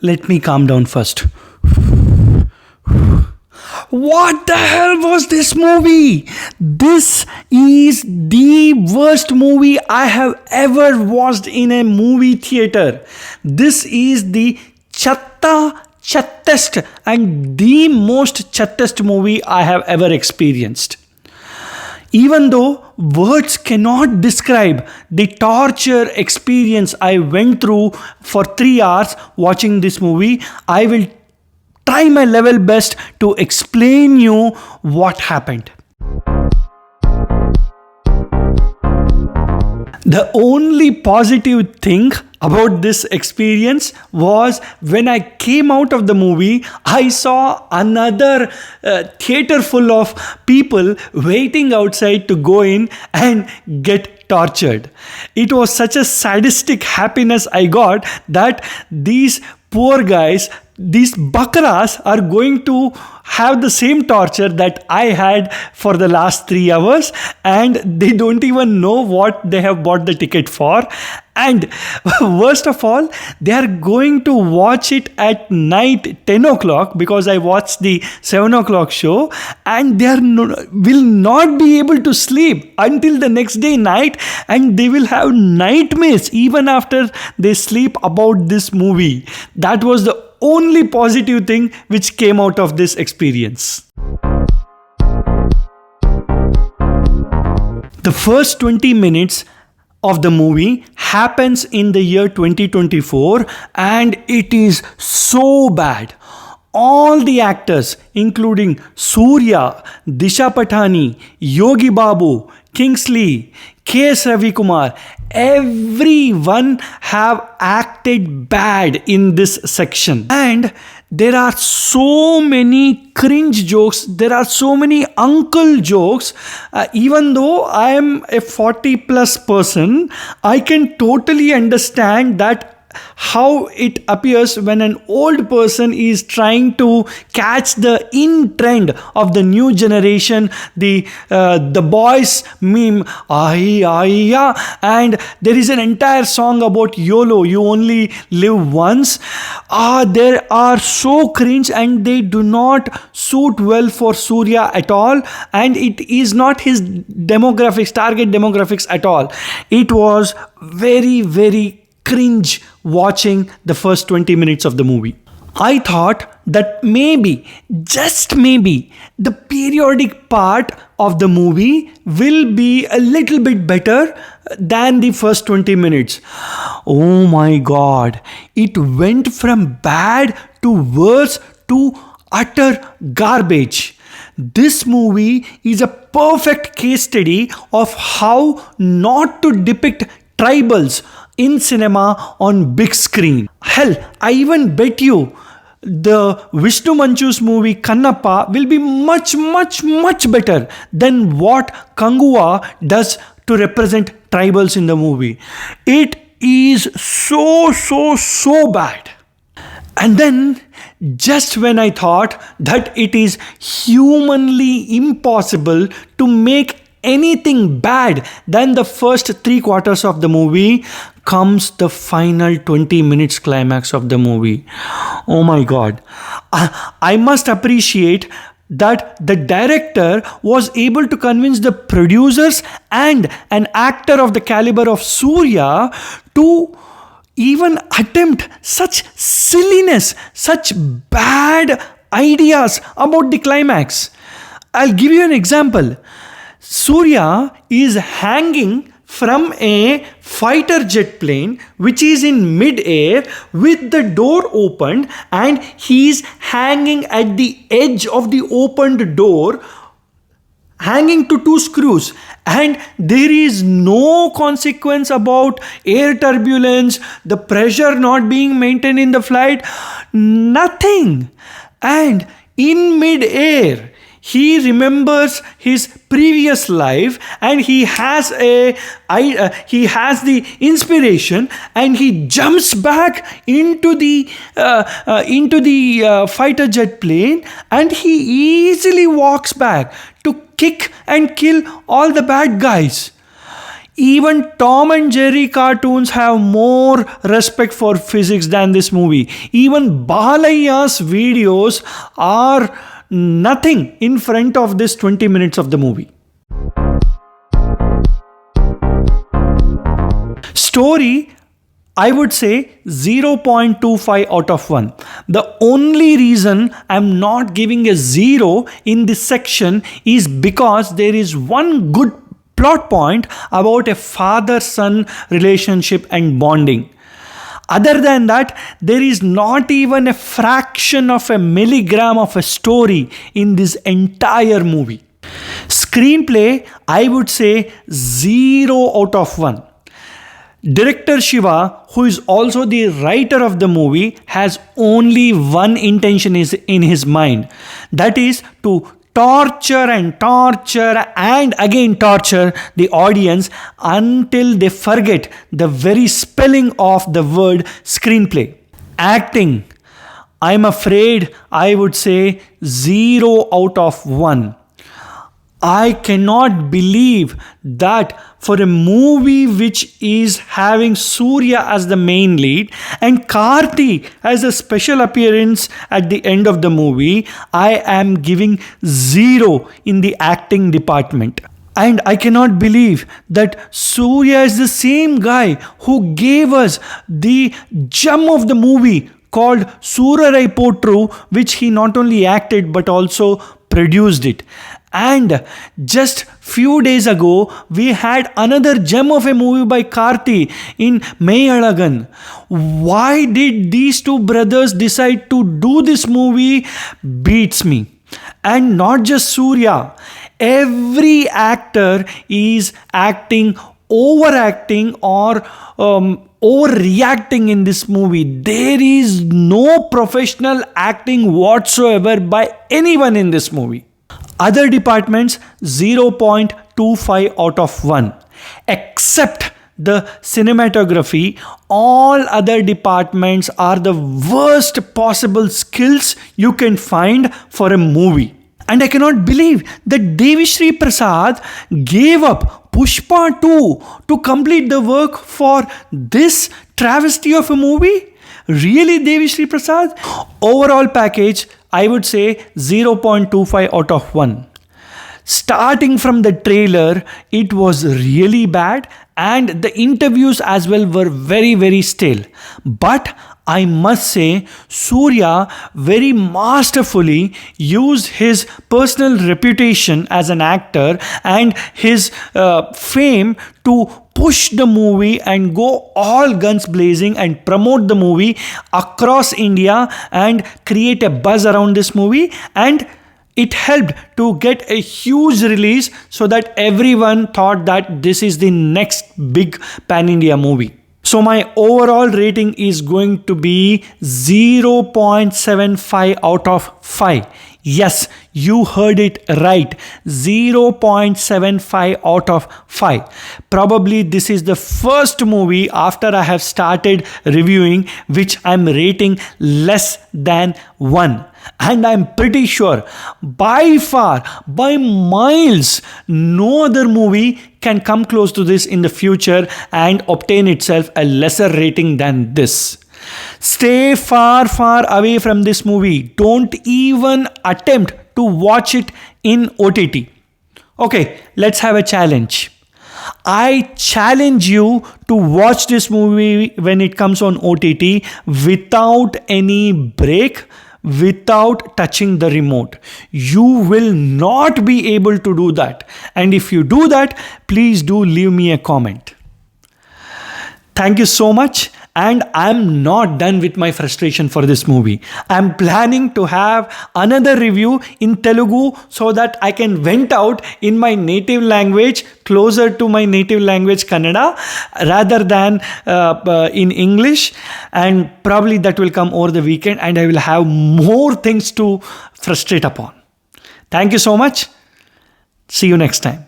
Let me calm down first. What the hell was this movie? This is the worst movie I have ever watched in a movie theater. This is the chattest and the most chattest movie I have ever experienced. Even though words cannot describe the torture experience I went through for 3 hours watching this movie, I will try my level best to explain you what happened. The only positive thing about this experience was when I came out of the movie, I saw another theater full of people waiting outside to go in and get tortured. It was such a sadistic happiness I got that these poor guys, these bakras, are going to have the same torture that I had for the last 3 hours, and they don't even know what they have bought the ticket for. And worst of all, they are going to watch it at night 10 o'clock because I watched the 7 o'clock show, and they will not be able to sleep until the next day night, and they will have nightmares even after they sleep about this movie. That was the only positive thing which came out of this experience. The first 20 minutes of the movie happens in the year 2024, and it is so bad. All the actors, including Surya, Disha Patani, Yogi Babu, Kingsley, K.S. Ravikumar, everyone have acted bad in this section. And there are so many cringe jokes, there are so many uncle jokes. Even though I am a 40 plus person, I can totally understand that how it appears when an old person is trying to catch the in trend of the new generation, the boys meme, and there is an entire song about YOLO, you only live once. They are so cringe and they do not suit well for Surya at all, and it is not his target demographics at all. It was very, very cringe watching the first 20 minutes of the movie. I thought that maybe, just maybe, the periodic part of the movie will be a little bit better than the first 20 minutes. Oh my god, it went from bad to worse to utter garbage. This movie is a perfect case study of how not to depict tribals in cinema on big screen. Hell, I even bet you the Vishnu Manchu's movie Kannappa will be much, much, much better than what Kanguva does to represent tribals in the movie. It is so bad. And then, just when I thought that it is humanly impossible to make anything bad than the first 3/4 of the movie, comes the final 20 minutes climax of the movie. Oh my god. I must appreciate that the director was able to convince the producers and an actor of the caliber of Surya to even attempt such silliness, such bad ideas about the climax. I'll give you an example. Surya is hanging from a fighter jet plane which is in mid-air with the door opened, and he is hanging at the edge of the opened door, hanging to 2 screws, and there is no consequence about air turbulence, the pressure not being maintained in the flight, nothing. And in mid-air, he remembers his previous life, and he has the inspiration, and he jumps back into the fighter jet plane, and he easily walks back to kick and kill all the bad guys. Even Tom and Jerry cartoons have more respect for physics than this movie. Even Balaya's videos are nothing in front of this 20 minutes of the movie. Story, I would say 0.25 out of 1. The only reason I'm not giving a 0 in this section is because there is one good plot point about a father-son relationship and bonding. Other than that, there is not even a fraction of a milligram of a story in this entire movie. Screenplay, I would say 0 out of 1. Director Shiva, who is also the writer of the movie, has only one intention in his mind. That is to torture and again torture the audience until they forget the very spelling of the word screenplay. Acting, I'm afraid I would say 0 out of 1. I cannot believe that for a movie which is having Surya as the main lead and Karthi as a special appearance at the end of the movie, I am giving 0 in the acting department. And I cannot believe that Surya is the same guy who gave us the gem of the movie called Surarai Potru, which he not only acted but also produced it. And just few days ago, we had another gem of a movie by Karthi in Mayalagan. Why did these two brothers decide to do this movie beats me. And not just Surya. Every actor is acting, overacting or overreacting in this movie. There is no professional acting whatsoever by anyone in this movie. Other departments 0.25 out of 1. Except the cinematography, all other departments are the worst possible skills you can find for a movie. And I cannot believe that Devi Sri Prasad gave up Pushpa 2 to complete the work for this travesty of a movie. Really, Devi Sri Prasad? Overall package, I would say 0.25 out of 1. Starting from the trailer, it was really bad and the interviews as well were very, very stale. But I must say, Surya very masterfully used his personal reputation as an actor and his fame to push the movie and go all guns blazing and promote the movie across India and create a buzz around this movie, and it helped to get a huge release so that everyone thought that this is the next big pan-India movie. So my overall rating is going to be 0.75 out of 5. Yes, you heard it right. 0.75 out of 5. Probably this is the first movie after I have started reviewing which I'm rating less than 1. And I'm pretty sure by far, by miles, no other movie can come close to this in the future and obtain itself a lesser rating than this. Stay far, far away from this movie. Don't even attempt to watch it in OTT. Okay, let's have a challenge. I challenge you to watch this movie when it comes on OTT without any break, without touching the remote. You will not be able to do that. And if you do that, please do leave me a comment. Thank you so much. And I'm not done with my frustration for this movie. I'm planning to have another review in Telugu so that I can vent out in my native language, closer to my native language Kannada, rather than in English. And probably that will come over the weekend and I will have more things to frustrate upon. Thank you so much. See you next time.